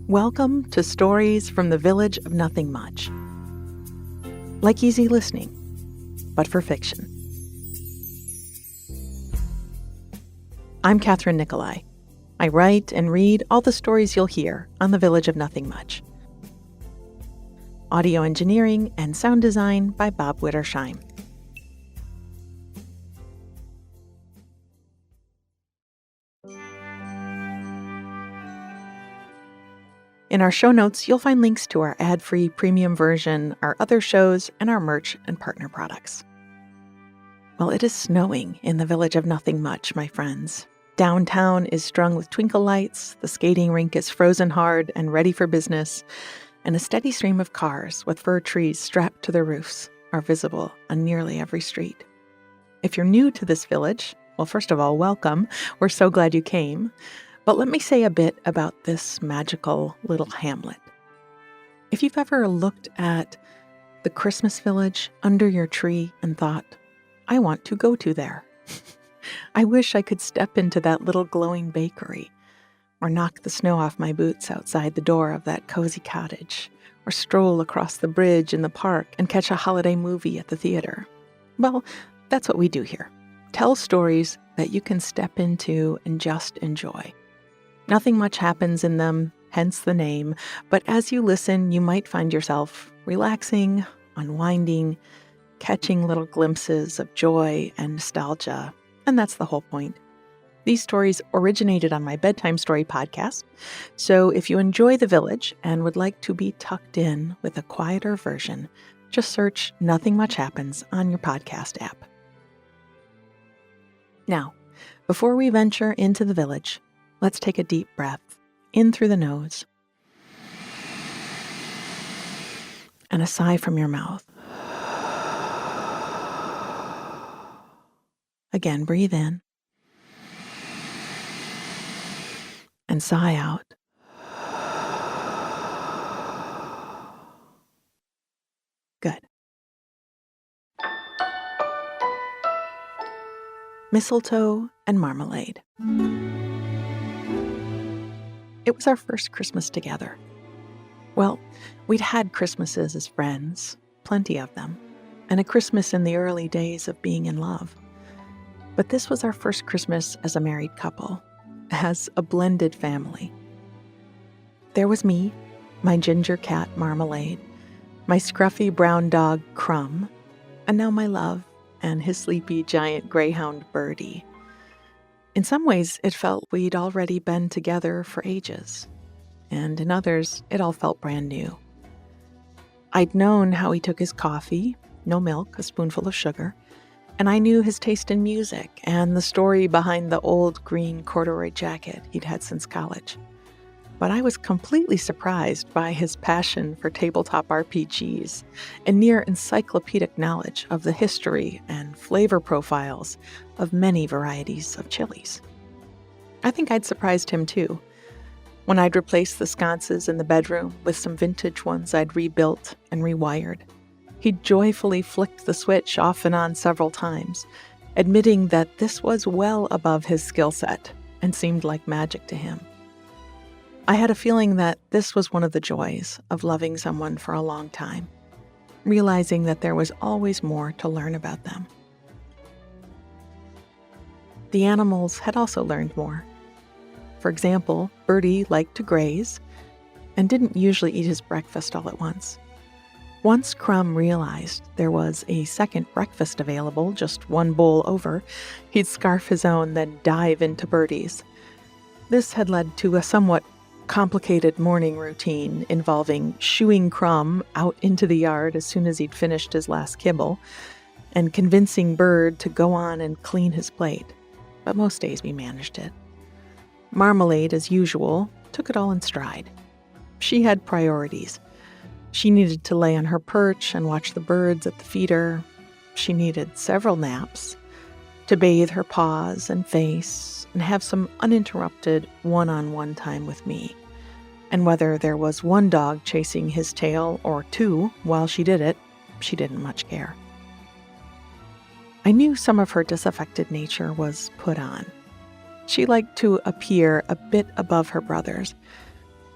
Welcome to Stories from the Village of Nothing Much. Like easy listening, but for fiction. I'm Kathryn Nicolai. I write and read all the stories you'll hear on the Village of Nothing Much. Audio engineering and sound design by Bob Wittersheim. In our show notes, you'll find links to our ad-free premium version, our other shows, and our merch and partner products. Well, it is snowing in the Village of Nothing Much, my friends. Downtown is strung with twinkle lights, the skating rink is frozen hard and ready for business, and a steady stream of cars with fir trees strapped to their roofs are visible on nearly every street. If you're new to this village, well, first of all, welcome. We're so glad you came. But let me say a bit about this magical little hamlet. If you've ever looked at the Christmas village under your tree and thought, I want to go to there. I wish I could step into that little glowing bakery, or knock the snow off my boots outside the door of that cozy cottage, or stroll across the bridge in the park and catch a holiday movie at the theater. Well, that's what we do here. Tell stories that you can step into and just enjoy. Nothing much happens in them, hence the name, but as you listen, you might find yourself relaxing, unwinding, catching little glimpses of joy and nostalgia, and that's the whole point. These stories originated on my bedtime story podcast, so if you enjoy The Village and would like to be tucked in with a quieter version, just search Nothing Much Happens on your podcast app. Now, before we venture into the village, let's take a deep breath in through the nose and a sigh from your mouth. Again, breathe in and sigh out. Good. Mistletoe and Marmalade. It was our first Christmas together. Well, we'd had Christmases as friends, plenty of them, and a Christmas in the early days of being in love. But this was our first Christmas as a married couple, as a blended family. There was me, my ginger cat Marmalade, my scruffy brown dog Crumb, and now my love and his sleepy giant greyhound Birdie. In some ways, it felt we'd already been together for ages, and in others, it all felt brand new. I'd known how he took his coffee, no milk, a spoonful of sugar, and I knew his taste in music and the story behind the old green corduroy jacket he'd had since college. But I was completely surprised by his passion for tabletop RPGs and near encyclopedic knowledge of the history and flavor profiles of many varieties of chilies. I think I'd surprised him too. When I'd replaced the sconces in the bedroom with some vintage ones I'd rebuilt and rewired, he'd joyfully flicked the switch off and on several times, admitting that this was well above his skill set and seemed like magic to him. I had a feeling that this was one of the joys of loving someone for a long time, realizing that there was always more to learn about them. The animals had also learned more. For example, Birdie liked to graze and didn't usually eat his breakfast all at once. Once Crumb realized there was a second breakfast available, just one bowl over, he'd scarf his own, then dive into Birdie's. This had led to a somewhat complicated morning routine involving shooing Crumb out into the yard as soon as he'd finished his last kibble, and convincing Bird to go on and clean his plate. But most days we managed it. Marmalade, as usual, took it all in stride. She had priorities. She needed to lay on her perch and watch the birds at the feeder. She needed several naps, to bathe her paws and face, and have some uninterrupted one-on-one time with me. And whether there was one dog chasing his tail or two while she did it, she didn't much care. I knew some of her disaffected nature was put on. She liked to appear a bit above her brothers,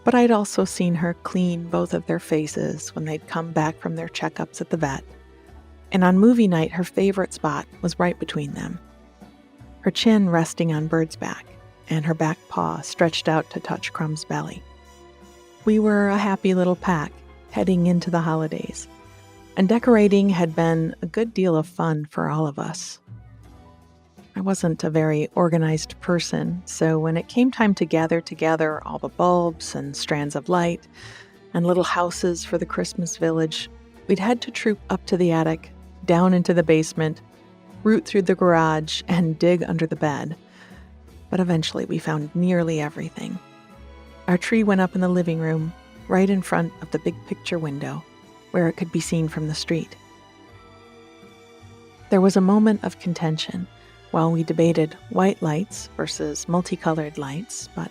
But I'd also seen her clean both of their faces when they'd come back from their checkups at the vet. And on movie night, her favorite spot was right between them, her chin resting on Bird's back and her back paw stretched out to touch Crumb's belly. We were a happy little pack heading into the holidays, and decorating had been a good deal of fun for all of us. I wasn't a very organized person, so when it came time to gather together all the bulbs and strands of light and little houses for the Christmas village, we'd had to troop up to the attic, down into the basement, root through the garage, and dig under the bed. But eventually we found nearly everything. Our tree went up in the living room, right in front of the big picture window, where it could be seen from the street. There was a moment of contention while we debated white lights versus multicolored lights, but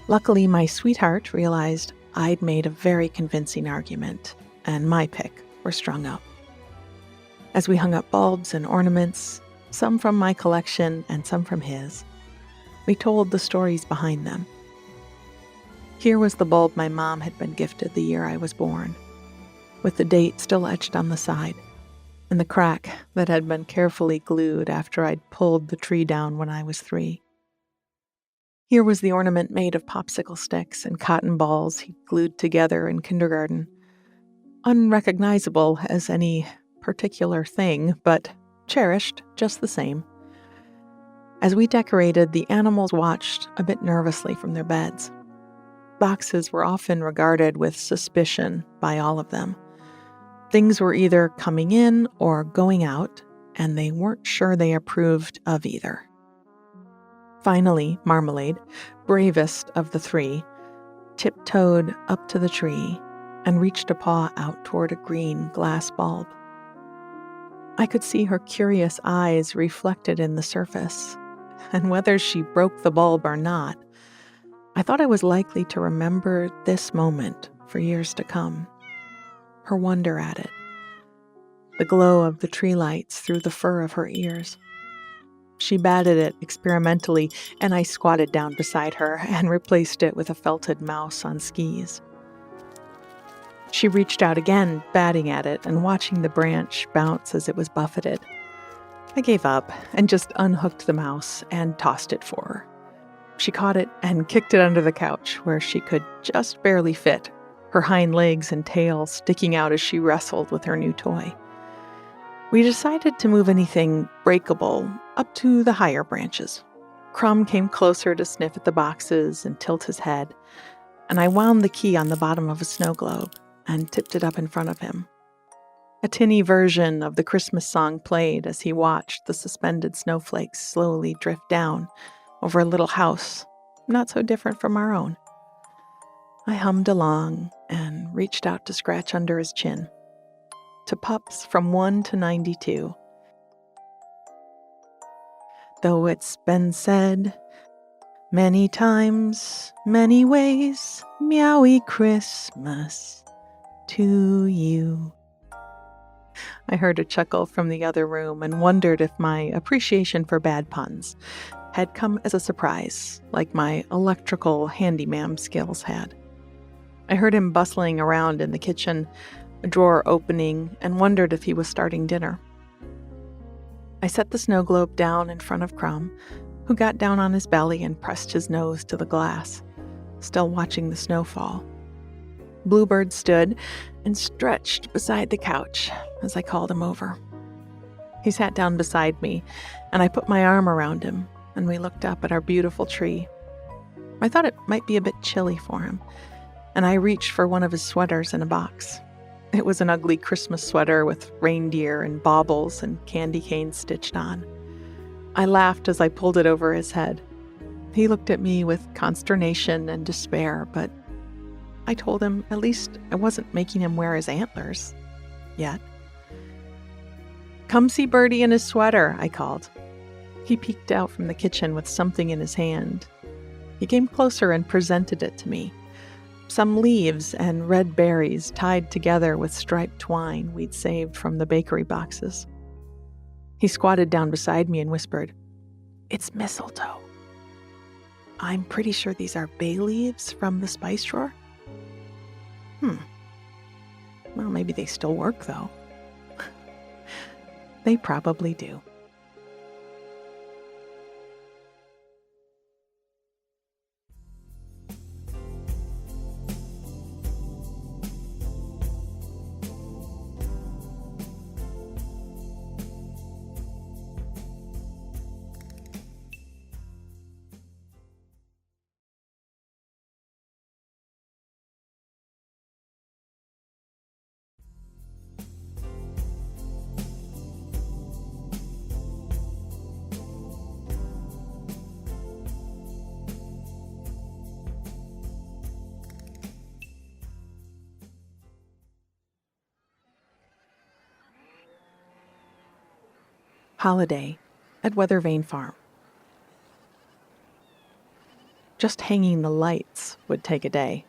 luckily my sweetheart realized I'd made a very convincing argument, and my pick were strung up. As we hung up bulbs and ornaments, some from my collection and some from his, we told the stories behind them. Here was the bulb my mom had been gifted the year I was born, with the date still etched on the side, and the crack that had been carefully glued after I'd pulled the tree down when I was 3. Here was the ornament made of popsicle sticks and cotton balls he'd glued together in kindergarten, unrecognizable as any particular thing, but cherished just the same. As we decorated, the animals watched a bit nervously from their beds. Boxes were often regarded with suspicion by all of them. Things were either coming in or going out, and they weren't sure they approved of either. Finally, Marmalade, bravest of the 3, tiptoed up to the tree and reached a paw out toward a green glass bulb. I could see her curious eyes reflected in the surface, and whether she broke the bulb or not, I thought I was likely to remember this moment for years to come. Her wonder at it, the glow of the tree lights through the fur of her ears. She batted it experimentally, and I squatted down beside her and replaced it with a felted mouse on skis. She reached out again, batting at it and watching the branch bounce as it was buffeted. I gave up and just unhooked the mouse and tossed it for her. She caught it and kicked it under the couch, where she could just barely fit, her hind legs and tail sticking out as she wrestled with her new toy. We decided to move anything breakable up to the higher branches. Crumb came closer to sniff at the boxes and tilt his head, and I wound the key on the bottom of a snow globe and tipped it up in front of him. A tinny version of the Christmas song played as he watched the suspended snowflakes slowly drift down over a little house not so different from our own. I hummed along and reached out to scratch under his chin. To pups from 1 to 92. Though it's been said many times, many ways, meowy Christmas to you. I heard a chuckle from the other room and wondered if my appreciation for bad puns had come as a surprise, like my electrical handyman skills had. I heard him bustling around in the kitchen, a drawer opening, and wondered if he was starting dinner. I set the snow globe down in front of Crumb, who got down on his belly and pressed his nose to the glass, still watching the snow fall. Bluebird stood and stretched beside the couch as I called him over. He sat down beside me, and I put my arm around him, and we looked up at our beautiful tree. I thought it might be a bit chilly for him, and I reached for one of his sweaters in a box. It was an ugly Christmas sweater with reindeer and baubles and candy canes stitched on. I laughed as I pulled it over his head. He looked at me with consternation and despair, but I told him at least I wasn't making him wear his antlers. Yet. "Come see Birdie in his sweater," I called. He peeked out from the kitchen with something in his hand. He came closer and presented it to me. Some leaves and red berries tied together with striped twine we'd saved from the bakery boxes. He squatted down beside me and whispered, "It's mistletoe." I'm pretty sure these are bay leaves from the spice drawer. Well, maybe they still work, though. They probably do. Holiday at Weathervane Farm. Just hanging the lights would take a day,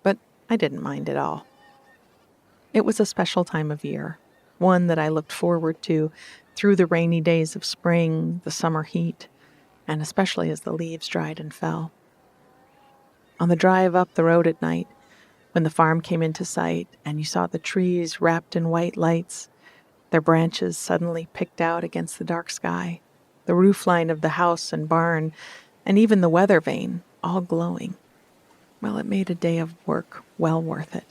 but I didn't mind at all. It was a special time of year, one that I looked forward to through the rainy days of spring, the summer heat, and especially as the leaves dried and fell. On the drive up the road at night, when the farm came into sight and you saw the trees wrapped in white lights, their branches suddenly picked out against the dark sky, the roofline of the house and barn, and even the weather vane, all glowing. Well, it made a day of work well worth it.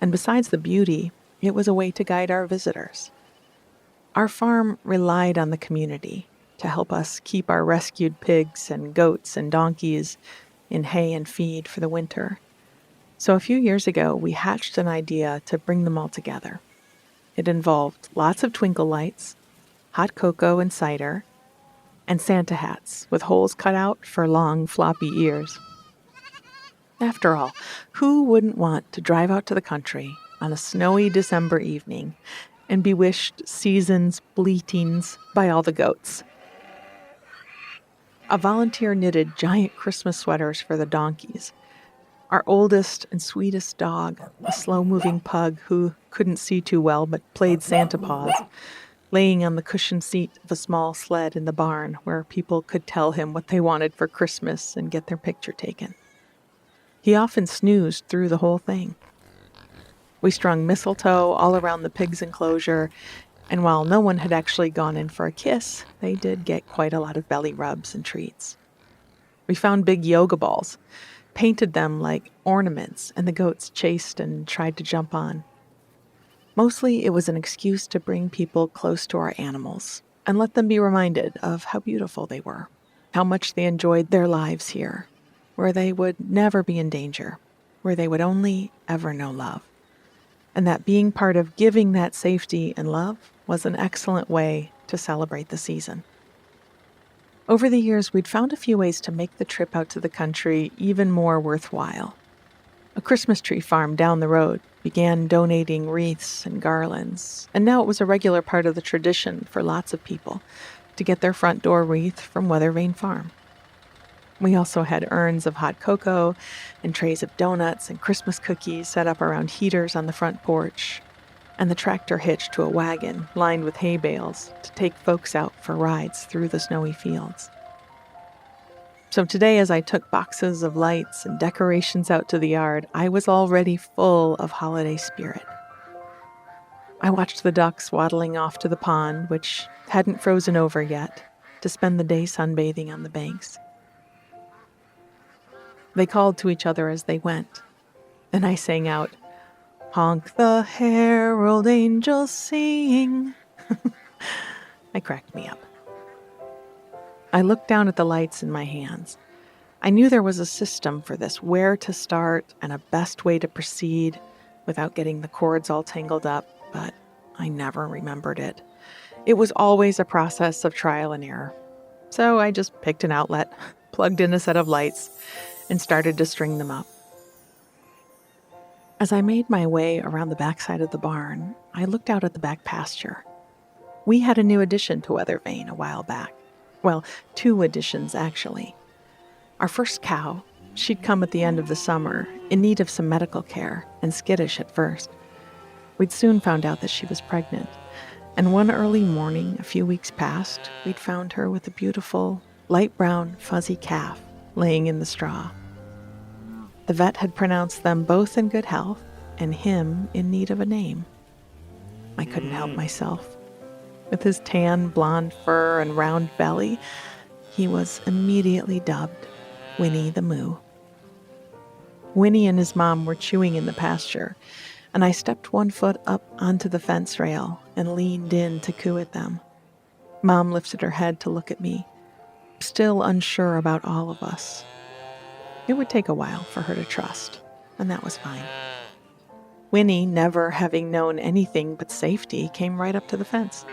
And besides the beauty, it was a way to guide our visitors. Our farm relied on the community to help us keep our rescued pigs and goats and donkeys in hay and feed for the winter. So a few years ago, we hatched an idea to bring them all together. It involved lots of twinkle lights, hot cocoa and cider, and Santa hats with holes cut out for long, floppy ears. After all, who wouldn't want to drive out to the country on a snowy December evening and be wished season's bleatings by all the goats? A volunteer knitted giant Christmas sweaters for the donkeys. Our oldest and sweetest dog, a slow-moving pug who couldn't see too well but played Santa Paws, laying on the cushioned seat of a small sled in the barn where people could tell him what they wanted for Christmas and get their picture taken. He often snoozed through the whole thing. We strung mistletoe all around the pig's enclosure, and while no one had actually gone in for a kiss, they did get quite a lot of belly rubs and treats. We found big yoga balls, painted them like ornaments, and the goats chased and tried to jump on. Mostly it was an excuse to bring people close to our animals and let them be reminded of how beautiful they were, how much they enjoyed their lives here, where they would never be in danger, where they would only ever know love. And that being part of giving that safety and love was an excellent way to celebrate the season. Over the years, we'd found a few ways to make the trip out to the country even more worthwhile. A Christmas tree farm down the road began donating wreaths and garlands, and now it was a regular part of the tradition for lots of people to get their front door wreath from Weathervane Farm. We also had urns of hot cocoa and trays of donuts and Christmas cookies set up around heaters on the front porch, and the tractor hitched to a wagon lined with hay bales to take folks out for rides through the snowy fields. So today, as I took boxes of lights and decorations out to the yard, I was already full of holiday spirit. I watched the ducks waddling off to the pond, which hadn't frozen over yet, to spend the day sunbathing on the banks. They called to each other as they went, and I sang out, "Honk the herald angels sing." It cracked me up. I looked down at the lights in my hands. I knew there was a system for this, where to start and a best way to proceed without getting the cords all tangled up, but I never remembered it. It was always a process of trial and error. So I just picked an outlet, plugged in a set of lights, and started to string them up. As I made my way around the backside of the barn, I looked out at the back pasture. We had a new addition to Weathervane a while back. Well, 2 additions, actually. Our first cow, she'd come at the end of the summer, in need of some medical care, and skittish at first. We'd soon found out that she was pregnant, and one early morning, a few weeks past, we'd found her with a beautiful light brown, fuzzy calf laying in the straw. The vet had pronounced them both in good health and him in need of a name. I couldn't help myself. With his tan, blonde fur and round belly, he was immediately dubbed Winnie the Moo. Winnie and his mom were chewing in the pasture, and I stepped one foot up onto the fence rail and leaned in to coo at them. Mom lifted her head to look at me, still unsure about all of us. It would take a while for her to trust, and that was fine. Winnie, never having known anything but safety, came right up to the fence.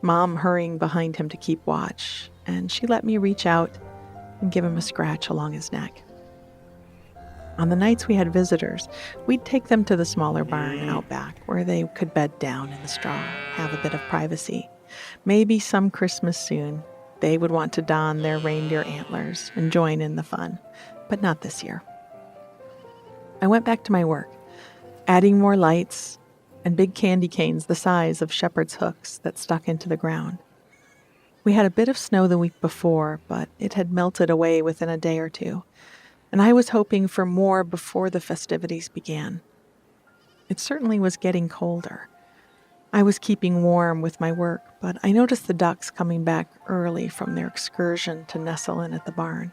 Mom hurrying behind him to keep watch, and she let me reach out and give him a scratch along his neck. On the nights we had visitors, we'd take them to the smaller barn out back where they could bed down in the straw, have a bit of privacy. Maybe some Christmas soon, they would want to don their reindeer antlers and join in the fun, but not this year. I went back to my work, adding more lights and big candy canes the size of shepherd's hooks that stuck into the ground. We had a bit of snow the week before, but it had melted away within a day or two, and I was hoping for more before the festivities began. It certainly was getting colder. I was keeping warm with my work, but I noticed the ducks coming back early from their excursion to nestle in at the barn.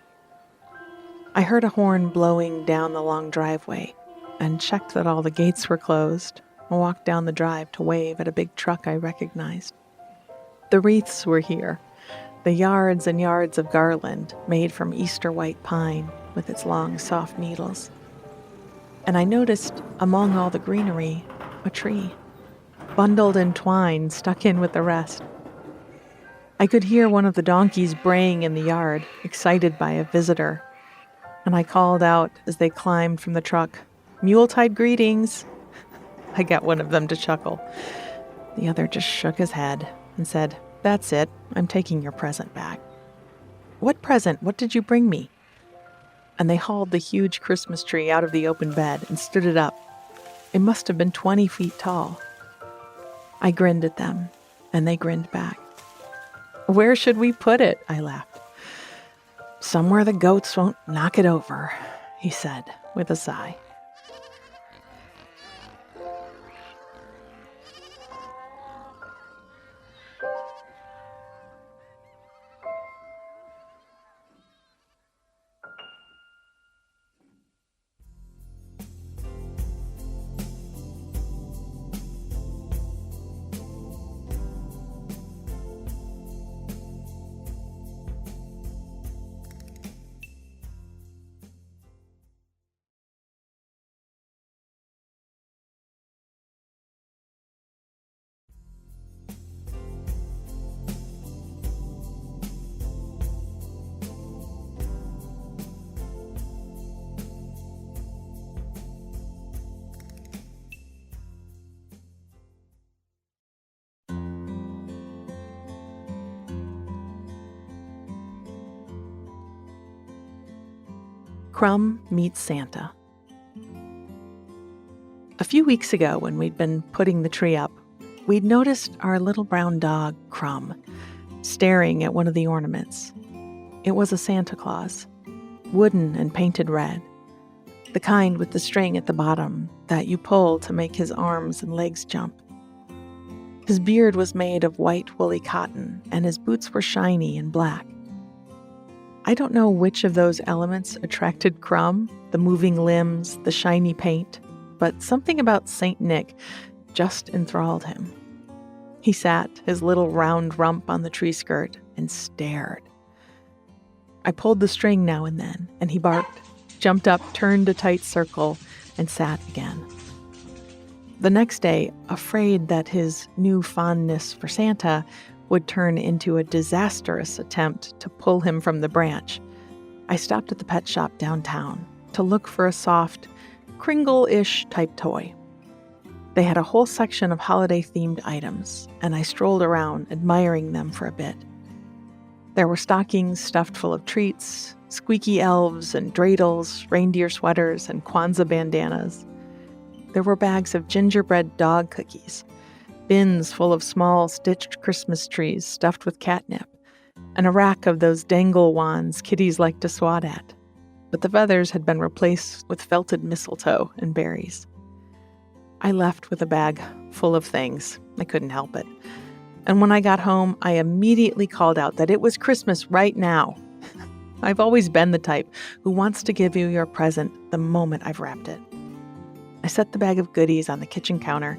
I heard a horn blowing down the long driveway and checked that all the gates were closed and walked down the drive to wave at a big truck I recognized. The wreaths were here, the yards and yards of garland made from Easter white pine with its long, soft needles. And I noticed, among all the greenery, a tree, bundled in twine, stuck in with the rest. I could hear one of the donkeys braying in the yard, excited by a visitor, and I called out as they climbed from the truck, "Yuletide greetings!" I got one of them to chuckle. The other just shook his head and said, "That's it, I'm taking your present back." "What present? What did you bring me?" And they hauled the huge Christmas tree out of the open bed and stood it up. It must have been 20 feet tall. I grinned at them, and they grinned back. "Where should we put it?" I laughed. "Somewhere the goats won't knock it over," he said with a sigh. Crumb meets Santa. A few weeks ago, when we'd been putting the tree up, we'd noticed our little brown dog, Crumb, staring at one of the ornaments. It was a Santa Claus, wooden and painted red, the kind with the string at the bottom that you pull to make his arms and legs jump. His beard was made of white woolly cotton, and his boots were shiny and black. I don't know which of those elements attracted Crumb, the moving limbs, the shiny paint, but something about Saint Nick just enthralled him. He sat, his little round rump on the tree skirt, and stared. I pulled the string now and then, and he barked, jumped up, turned a tight circle, and sat again. The next day, afraid that his new fondness for Santa would turn into a disastrous attempt to pull him from the branch, I stopped at the pet shop downtown to look for a soft, Kringle-ish type toy. They had a whole section of holiday-themed items, and I strolled around admiring them for a bit. There were stockings stuffed full of treats, squeaky elves and dreidels, reindeer sweaters, and Kwanzaa bandanas. There were bags of gingerbread dog cookies, bins full of small stitched Christmas trees stuffed with catnip, and a rack of those dangle wands kitties like to swat at. But the feathers had been replaced with felted mistletoe and berries. I left with a bag full of things. I couldn't help it. And when I got home, I immediately called out that it was Christmas right now. I've always been the type who wants to give you your present the moment I've wrapped it. I set the bag of goodies on the kitchen counter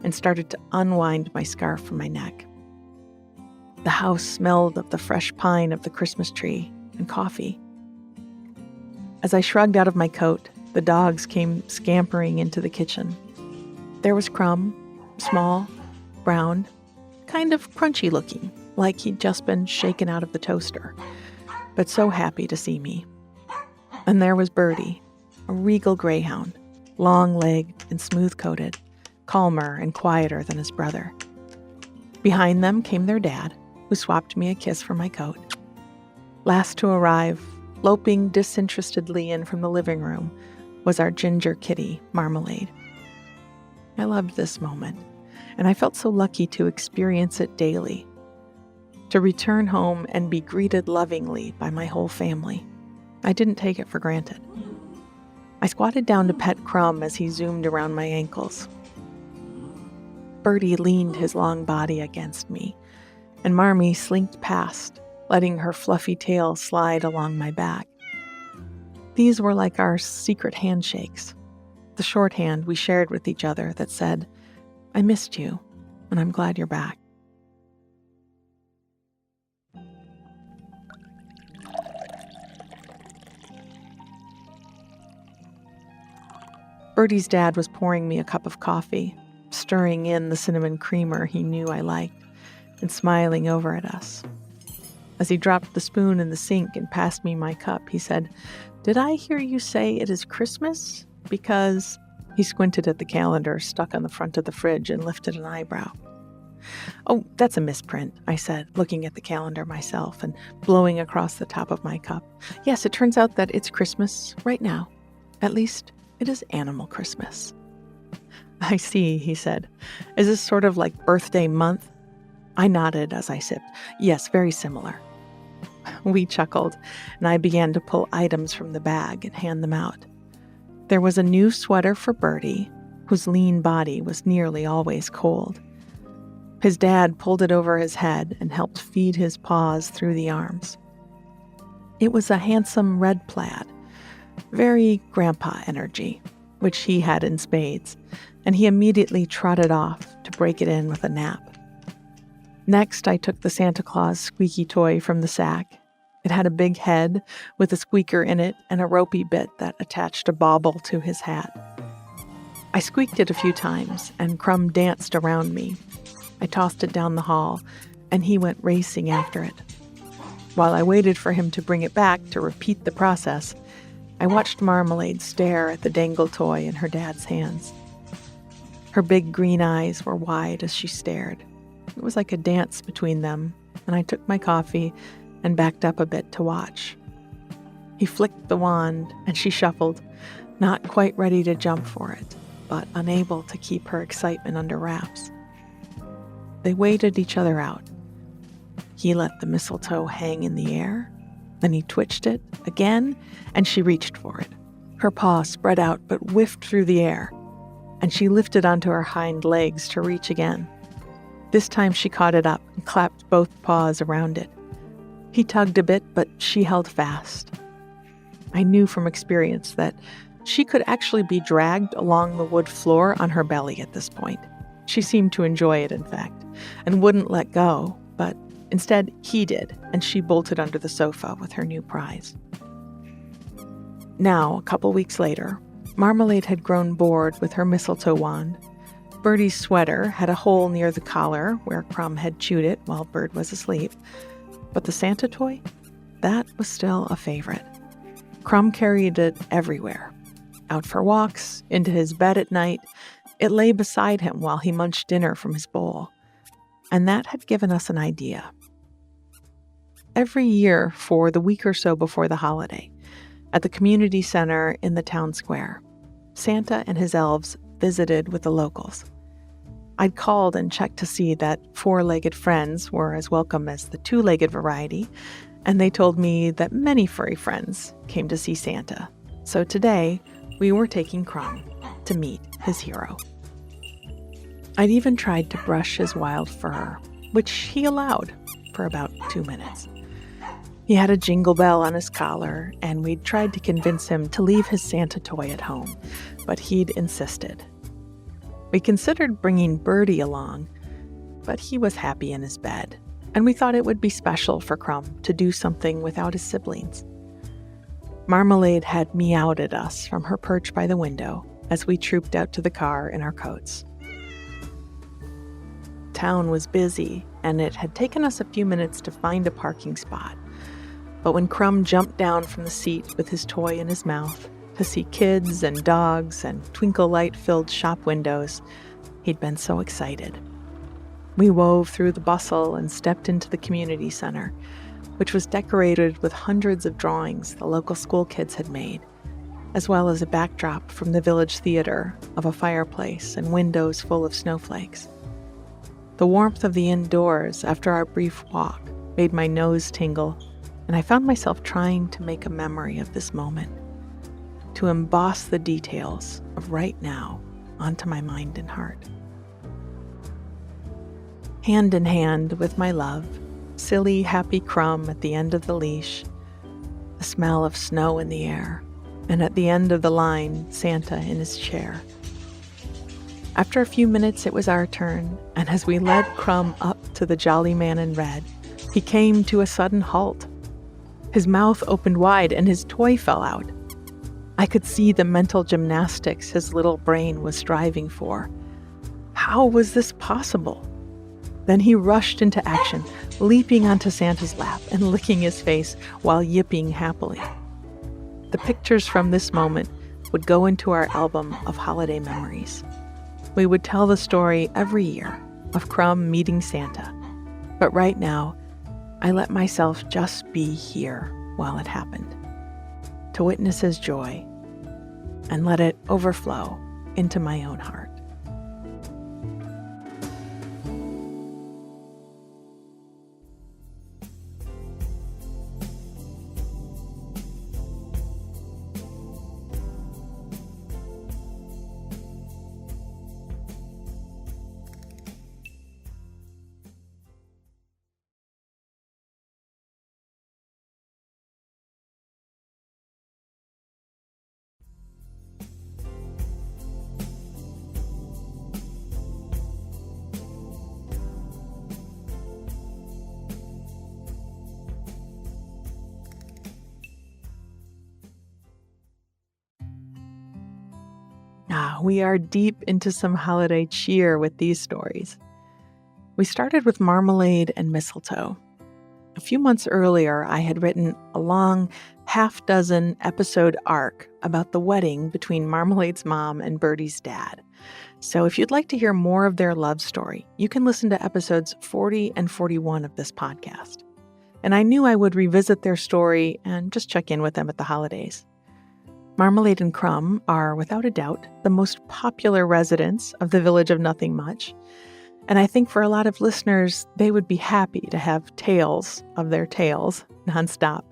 and started to unwind my scarf from my neck. The house smelled of the fresh pine of the Christmas tree and coffee. As I shrugged out of my coat, the dogs came scampering into the kitchen. There was Crumb, small, brown, kind of crunchy looking, like he'd just been shaken out of the toaster, but so happy to see me. And there was Birdie, a regal greyhound, long-legged and smooth-coated, calmer and quieter than his brother. Behind them came their dad, who swapped me a kiss for my coat. Last to arrive, loping disinterestedly in from the living room, was our ginger kitty, Marmalade. I loved this moment, and I felt so lucky to experience it daily, to return home and be greeted lovingly by my whole family. I didn't take it for granted. I squatted down to pet Crumb as he zoomed around my ankles. Birdie leaned his long body against me, and Marmee slinked past, letting her fluffy tail slide along my back. These were like our secret handshakes, the shorthand we shared with each other that said, "I missed you, and I'm glad you're back." Birdie's dad was pouring me a cup of coffee, stirring in the cinnamon creamer he knew I liked, and smiling over at us. As he dropped the spoon in the sink and passed me my cup, he said, "Did I hear you say it is Christmas? Because..." He squinted at the calendar stuck on the front of the fridge and lifted an eyebrow. "Oh, that's a misprint," I said, looking at the calendar myself and blowing across the top of my cup. "Yes, it turns out that it's Christmas right now. At least, it is Animal Christmas." "I see," he said. "Is this sort of like birthday month?" I nodded as I sipped. "Yes, very similar." We chuckled, and I began to pull items from the bag and hand them out. There was a new sweater for Birdie, whose lean body was nearly always cold. His dad pulled it over his head and helped feed his paws through the arms. It was a handsome red plaid, very grandpa energy, which he had in spades, and he immediately trotted off to break it in with a nap. Next, I took the Santa Claus squeaky toy from the sack. It had a big head with a squeaker in it and a ropey bit that attached a bauble to his hat. I squeaked it a few times, and Crumb danced around me. I tossed it down the hall, and he went racing after it. While I waited for him to bring it back to repeat the process, I watched Marmalade stare at the dangle toy in her dad's hands. Her big green eyes were wide as she stared. It was like a dance between them, and I took my coffee and backed up a bit to watch. He flicked the wand, and she shuffled, not quite ready to jump for it, but unable to keep her excitement under wraps. They waited each other out. He let the mistletoe hang in the air, then he twitched it again, and she reached for it. Her paw spread out but whiffed through the air, and she lifted onto her hind legs to reach again. This time she caught it up and clapped both paws around it. He tugged a bit, but she held fast. I knew from experience that she could actually be dragged along the wood floor on her belly at this point. She seemed to enjoy it, in fact, and wouldn't let go, but instead he did, and she bolted under the sofa with her new prize. Now, a couple weeks later, Marmalade had grown bored with her mistletoe wand. Birdie's sweater had a hole near the collar where Crumb had chewed it while Bird was asleep. But the Santa toy? That was still a favorite. Crumb carried it everywhere. Out for walks, into his bed at night. It lay beside him while he munched dinner from his bowl. And that had given us an idea. Every year for the week or so before the holiday, at the community center in the town square, Santa and his elves visited with the locals. I'd called and checked to see that four-legged friends were as welcome as the two-legged variety, and they told me that many furry friends came to see Santa. So today, we were taking Crumb to meet his hero. I'd even tried to brush his wild fur, which he allowed for about 2 minutes. He had a jingle bell on his collar, and we'd tried to convince him to leave his Santa toy at home, but he'd insisted. We considered bringing Birdie along, but he was happy in his bed, and we thought it would be special for Crumb to do something without his siblings. Marmalade had meowed at us from her perch by the window as we trooped out to the car in our coats. Town was busy, and it had taken us a few minutes to find a parking spot. But when Crumb jumped down from the seat with his toy in his mouth to see kids and dogs and twinkle light-filled shop windows, he'd been so excited. We wove through the bustle and stepped into the community center, which was decorated with hundreds of drawings the local school kids had made, as well as a backdrop from the village theater of a fireplace and windows full of snowflakes. The warmth of the indoors after our brief walk made my nose tingle, and I found myself trying to make a memory of this moment, to emboss the details of right now onto my mind and heart. Hand in hand with my love, silly, happy Crumb at the end of the leash, the smell of snow in the air, and at the end of the line, Santa in his chair. After a few minutes, it was our turn, and as we led Crumb up to the jolly man in red, he came to a sudden halt. His mouth opened wide and his toy fell out. I could see the mental gymnastics his little brain was striving for. How was this possible? Then he rushed into action, leaping onto Santa's lap and licking his face while yipping happily. The pictures from this moment would go into our album of holiday memories. We would tell the story every year of Crumb meeting Santa. But right now, I let myself just be here while it happened, to witness his joy and let it overflow into my own heart. We are deep into some holiday cheer with these stories. We started with Marmalade and Mistletoe. A few months earlier, I had written a long half-dozen episode arc about the wedding between Marmalade's mom and Birdie's dad. So if you'd like to hear more of their love story, you can listen to episodes 40 and 41 of this podcast. And I knew I would revisit their story and just check in with them at the holidays. Marmalade and Crumb are, without a doubt, the most popular residents of the village of Nothing Much. And I think for a lot of listeners, they would be happy to have tales of their tales nonstop.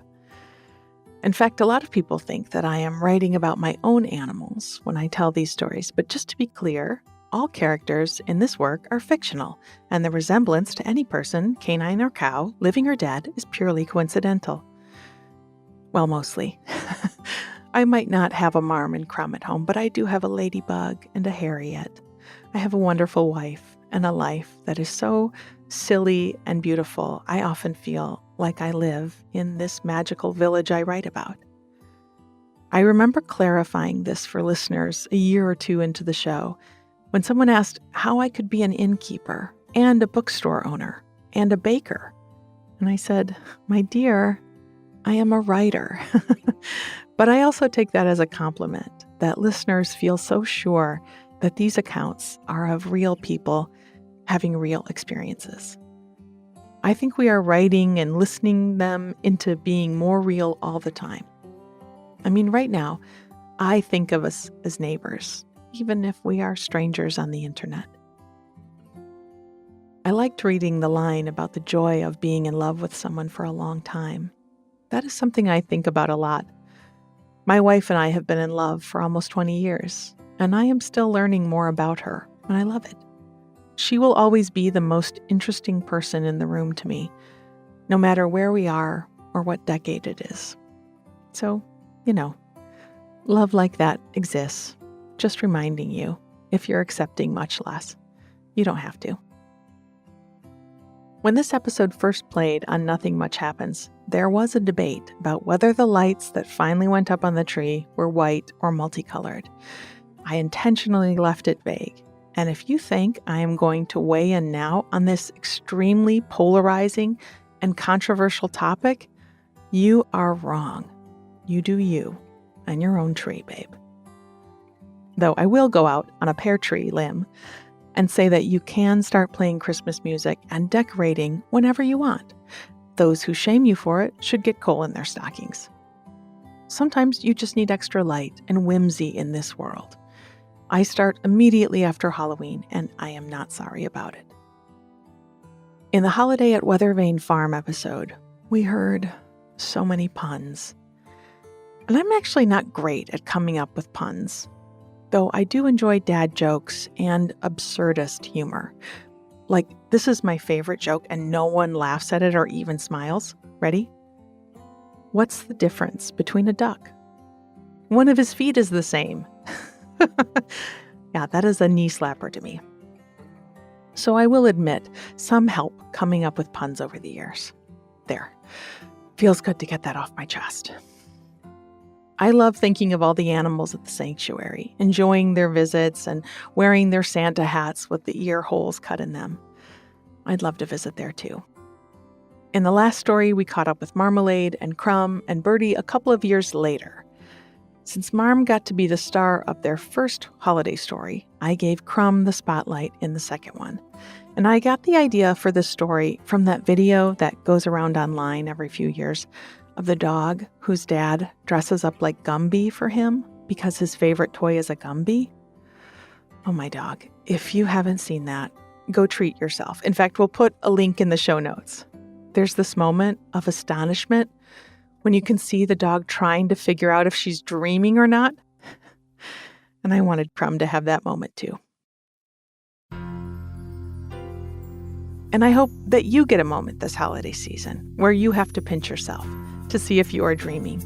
In fact, a lot of people think that I am writing about my own animals when I tell these stories. But just to be clear, all characters in this work are fictional, and the resemblance to any person, canine or cow, living or dead, is purely coincidental. Well, mostly. I might not have a Marm and Crumb at home, but I do have a ladybug and a Harriet. I have a wonderful wife and a life that is so silly and beautiful, I often feel like I live in this magical village I write about. I remember clarifying this for listeners a year or two into the show when someone asked how I could be an innkeeper and a bookstore owner and a baker. And I said, my dear, I am a writer. But I also take that as a compliment, that listeners feel so sure that these accounts are of real people having real experiences. I think we are writing and listening them into being more real all the time. I mean, right now, I think of us as neighbors, even if we are strangers on the internet. I liked reading the line about the joy of being in love with someone for a long time. That is something I think about a lot. My wife and I have been in love for almost 20 years, and I am still learning more about her, and I love it. She will always be the most interesting person in the room to me, no matter where we are or what decade it is. So, love like that exists. Just reminding you, if you're accepting much less. You don't have to. When this episode first played on Nothing Much Happens, there was a debate about whether the lights that finally went up on the tree were white or multicolored. I intentionally left it vague. And if you think I am going to weigh in now on this extremely polarizing and controversial topic, you are wrong. You do you and your own tree, babe. Though I will go out on a pear tree limb and say that you can start playing Christmas music and decorating whenever you want. Those who shame you for it should get coal in their stockings. Sometimes you just need extra light and whimsy in this world. I start immediately after Halloween, and I am not sorry about it. In the Holiday at Weathervane Farm episode, we heard so many puns. And I'm actually not great at coming up with puns, though I do enjoy dad jokes and absurdist humor. Like, this is my favorite joke and no one laughs at it or even smiles. Ready? What's the difference between a duck? One of his feet is the same. Yeah, that is a knee slapper to me. So I will admit some help coming up with puns over the years. There. Feels good to get that off my chest. I love thinking of all the animals at the sanctuary, enjoying their visits and wearing their Santa hats with the ear holes cut in them. I'd love to visit there too. In the last story, we caught up with Marmalade and Crumb and Birdie a couple of years later. Since Marm got to be the star of their first holiday story, I gave Crumb the spotlight in the second one. And I got the idea for this story from that video that goes around online every few years of the dog whose dad dresses up like Gumby for him because his favorite toy is a Gumby. Oh, my dog. If you haven't seen that, go treat yourself. In fact, we'll put a link in the show notes. There's this moment of astonishment when you can see the dog trying to figure out if she's dreaming or not. And I wanted Crumb to have that moment too. And I hope that you get a moment this holiday season where you have to pinch yourself to see if you are dreaming.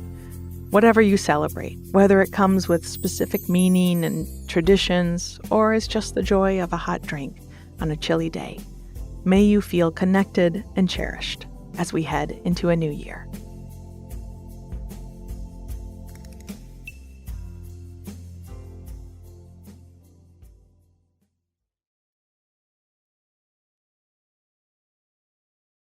Whatever you celebrate, whether it comes with specific meaning and traditions or is just the joy of a hot drink on a chilly day, may you feel connected and cherished as we head into a new year.